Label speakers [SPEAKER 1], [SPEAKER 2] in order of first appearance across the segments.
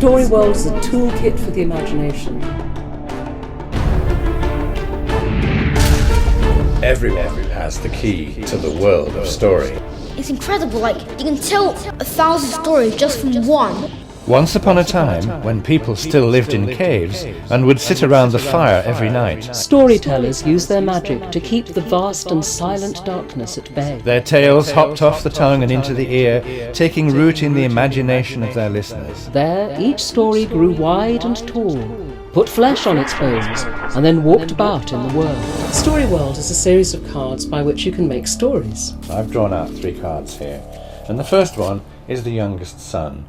[SPEAKER 1] Storyworld is a toolkit for the imagination.
[SPEAKER 2] Everyone has the key to the world of story.
[SPEAKER 3] It's incredible, like, you can tell 1,000 stories just from one.
[SPEAKER 2] Once upon a time, when people still lived in caves and would sit around the fire every night,
[SPEAKER 1] Storytellers use their magic to keep the vast and silent darkness at bay.
[SPEAKER 2] their tales hopped off the tongue and into the ear, taking root in the imagination of their listeners.
[SPEAKER 1] There, each story grew wide and tall, put flesh on its bones, and then walked about in the world. Storyworld is a series of cards by which you can make stories.
[SPEAKER 2] I've drawn out 3 cards here, and the first one is the youngest son.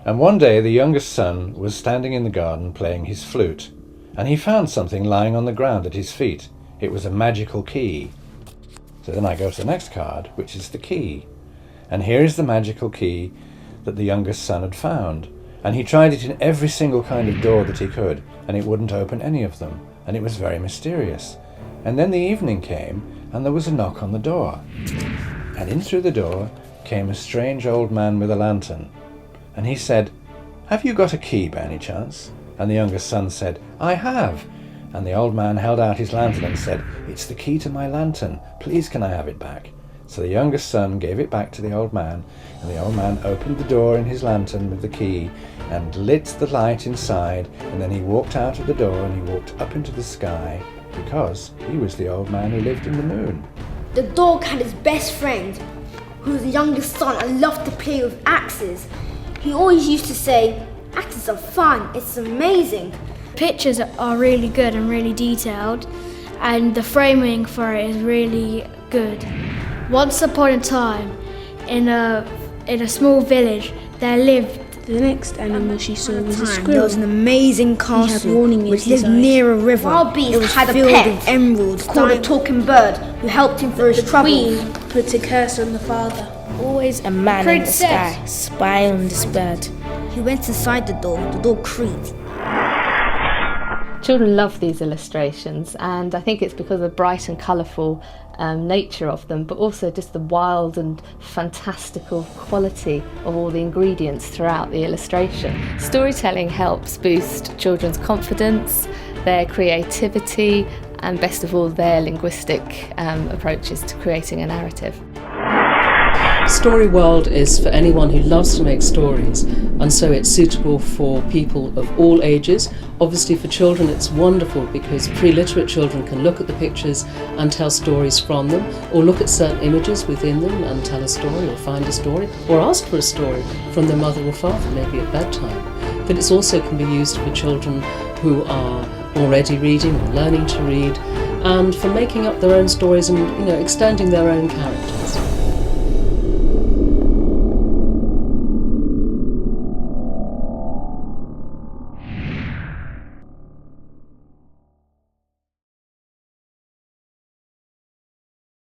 [SPEAKER 2] And one day the youngest son was standing in the garden playing his flute, and he found something lying on the ground at his feet. It was a magical key. So then I go to the next card, which is the key. And here is the magical key that the youngest son had found. And he tried it in every single kind of door that he could, and it wouldn't open any of them. And it was very mysterious. And then the evening came, and there was a knock on the door. And in through the door came a strange old man with a lantern. And he said, "Have you got a key by any chance?" And the youngest son said, "I have." And the old man held out his lantern and said, "It's the key to my lantern. Please can I have it back?" So the youngest son gave it back to the old man, and the old man opened the door in his lantern with the key and lit the light inside, and then he walked out of the door and he walked up into the sky, because he was the old man who lived in the moon.
[SPEAKER 3] The dog had his best friend, who was the youngest son and loved to play with axes. He always used to say, "Axes are fun, it's amazing."
[SPEAKER 4] Pictures are really good and really detailed, and the framing for it is really good. Once upon a time, in a small village, there lived.
[SPEAKER 5] The next animal she saw was a
[SPEAKER 3] There
[SPEAKER 5] squirrel.
[SPEAKER 3] was an amazing castle
[SPEAKER 5] warning in
[SPEAKER 3] which
[SPEAKER 5] his
[SPEAKER 3] lived
[SPEAKER 5] eyes.
[SPEAKER 3] near a river.
[SPEAKER 6] Wild beast
[SPEAKER 3] it was
[SPEAKER 6] had a
[SPEAKER 3] filled
[SPEAKER 6] pet
[SPEAKER 3] with emeralds
[SPEAKER 6] called a talking bird who helped him through his troubles.
[SPEAKER 5] Queen put a curse on the father.
[SPEAKER 7] Always a man in the sky, spy on this bird.
[SPEAKER 3] He went inside the door creaked.
[SPEAKER 8] Children love these illustrations, and I think it's because of the bright and colourful nature of them, but also just the wild and fantastical quality of all the ingredients throughout the illustration. Storytelling helps boost children's confidence, their creativity, and best of all, their linguistic approaches to creating a narrative.
[SPEAKER 1] Storyworld is for anyone who loves to make stories, and so it's suitable for people of all ages. Obviously for children it's wonderful because pre-literate children can look at the pictures and tell stories from them, or look at certain images within them and tell a story or find a story, or ask for a story from their mother or father, maybe at bedtime. But it also can be used for children who are already reading or learning to read, and for making up their own stories and extending their own characters.